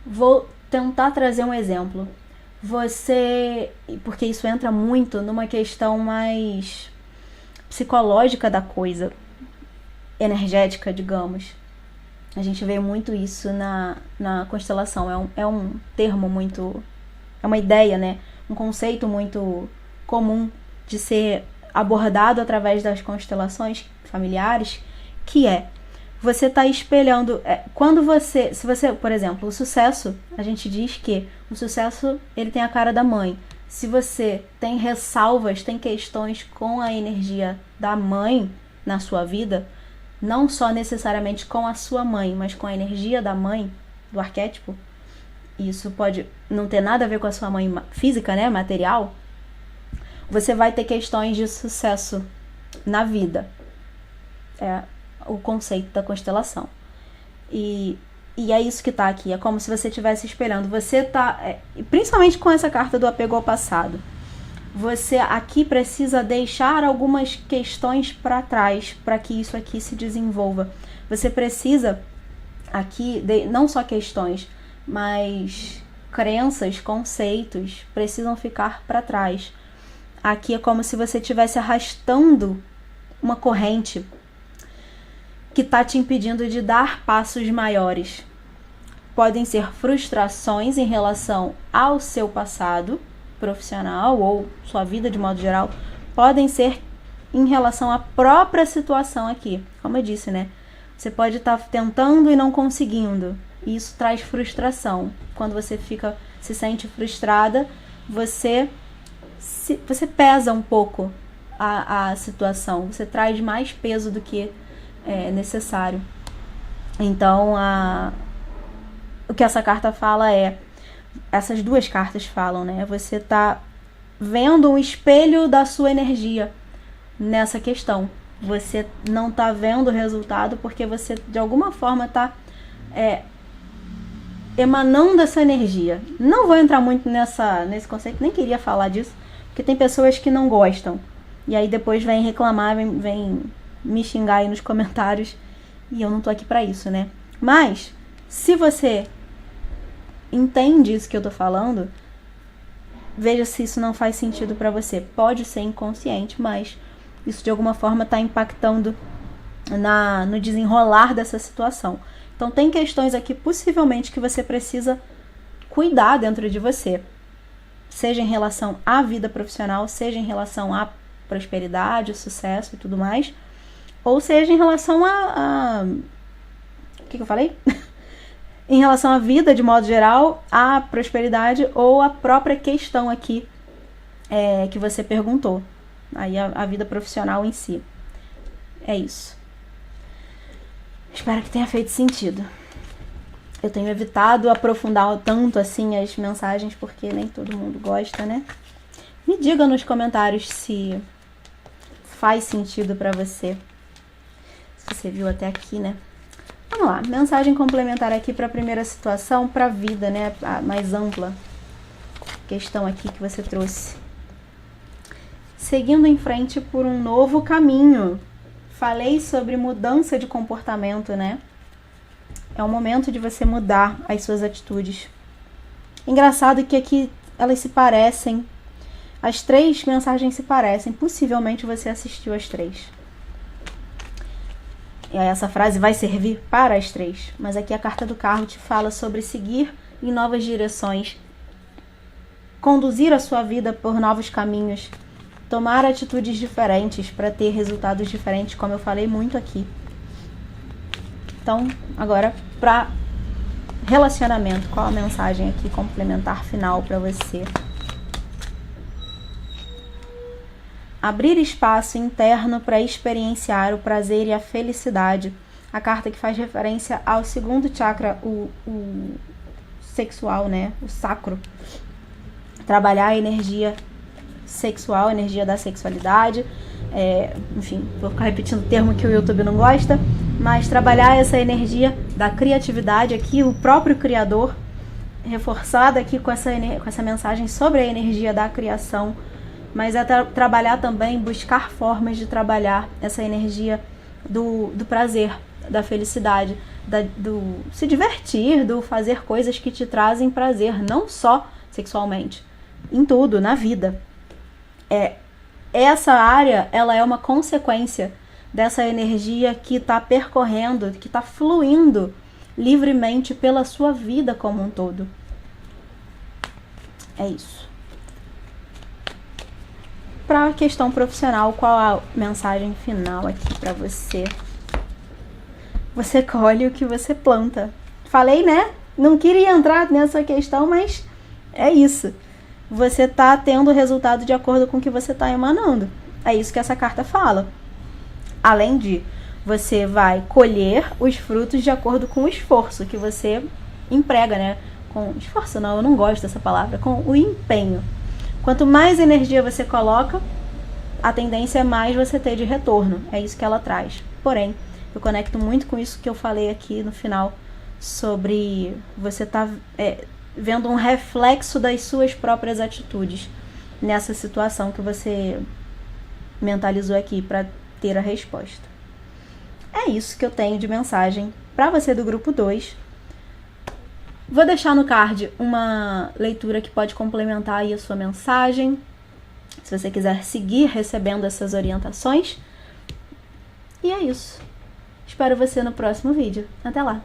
Vou tentar trazer um exemplo. Porque isso entra muito numa questão mais psicológica da coisa, energética, digamos. A gente vê muito isso na constelação. É um termo muito... É uma ideia, né? Um conceito muito comum de ser abordado através das constelações familiares, que é... Você está espelhando... Se você, por exemplo, o sucesso, a gente diz que o sucesso, ele tem a cara da mãe. Se você tem ressalvas, tem questões com a energia da mãe na sua vida, não só necessariamente com a sua mãe, mas com a energia da mãe, do arquétipo, isso pode não ter nada a ver com a sua mãe física, né, material, você vai ter questões de sucesso na vida. É o conceito da constelação. E é isso que tá aqui. É como se você estivesse esperando. Você tá... principalmente com essa carta do apego ao passado. Você aqui precisa deixar algumas questões para trás para que isso aqui se desenvolva. Você precisa aqui, não só questões, mas crenças, conceitos precisam ficar para trás. Aqui é como se você estivesse arrastando uma corrente que está te impedindo de dar passos maiores. Podem ser frustrações em relação ao seu passado profissional ou sua vida de modo geral. Podem ser em relação à própria situação aqui. Como eu disse, né? Você pode estar tentando e não conseguindo. E isso traz frustração. Quando você se sente frustrada, você pesa um pouco a situação. Você traz mais peso do que necessário. Então, o que essa carta fala essas duas cartas falam, né? Você tá vendo um espelho da sua energia nessa questão. Você não tá vendo o resultado porque você, de alguma forma, tá emanando essa energia. Não vou entrar muito nesse conceito, nem queria falar disso, porque tem pessoas que não gostam. E aí depois vem reclamar, vem me xingar aí nos comentários, e eu não tô aqui pra isso, né? Mas, se você entende isso que eu tô falando, veja se isso não faz sentido pra você. Pode ser inconsciente, mas isso de alguma forma tá impactando no desenrolar dessa situação. Então tem questões aqui possivelmente que você precisa cuidar dentro de você, seja em relação à vida profissional, seja em relação à prosperidade, sucesso e tudo mais, ou seja em relação o que eu falei? Em relação à vida de modo geral, à prosperidade ou à própria questão aqui que você perguntou. Aí a vida profissional em si. É isso. Espero que tenha feito sentido. Eu tenho evitado aprofundar tanto assim as mensagens porque nem todo mundo gosta, né? Me diga nos comentários se faz sentido pra você. Se você viu até aqui, né? Vamos lá, mensagem complementar aqui para a primeira situação, para a vida, né? A mais ampla questão aqui que você trouxe. Seguindo em frente por um novo caminho. Falei sobre mudança de comportamento, né? É o momento de você mudar as suas atitudes. Engraçado que aqui elas se parecem. As 3 mensagens se parecem. Possivelmente você assistiu as 3. E aí essa frase vai servir para as 3. Mas aqui a carta do carro te fala sobre seguir em novas direções, conduzir a sua vida por novos caminhos, tomar atitudes diferentes para ter resultados diferentes, como eu falei muito aqui. Então, agora para relacionamento, qual a mensagem aqui complementar final para você? Abrir espaço interno para experienciar o prazer e a felicidade. A carta que faz referência ao segundo chakra, o sexual, né? O sacro. Trabalhar a energia sexual, a energia da sexualidade. Enfim, vou ficar repetindo o termo que o YouTube não gosta, mas trabalhar essa energia da criatividade aqui, o próprio criador, reforçado aqui com essa mensagem sobre a energia da criação, mas é trabalhar também, buscar formas de trabalhar essa energia do prazer, da felicidade, do se divertir, do fazer coisas que te trazem prazer, não só sexualmente, em tudo, na vida. Essa área, ela é uma consequência dessa energia que está percorrendo, que está fluindo livremente pela sua vida como um todo. É isso. Para a questão profissional, qual a mensagem final aqui para você? Você colhe o que você planta. Falei, né? Não queria entrar nessa questão, mas é isso. Você está tendo resultado de acordo com o que você está emanando. É isso que essa carta fala. Além de, você vai colher os frutos de acordo com o esforço que você emprega, né? Com esforço não, eu não gosto dessa palavra. Com o empenho. Quanto mais energia você coloca, a tendência é mais você ter de retorno. É isso que ela traz. Porém, eu conecto muito com isso que eu falei aqui no final, sobre você estar vendo um reflexo das suas próprias atitudes nessa situação que você mentalizou aqui para ter a resposta. É isso que eu tenho de mensagem para você do grupo 2. Vou deixar no card uma leitura que pode complementar aí a sua mensagem, se você quiser seguir recebendo essas orientações. E é isso. Espero você no próximo vídeo. Até lá!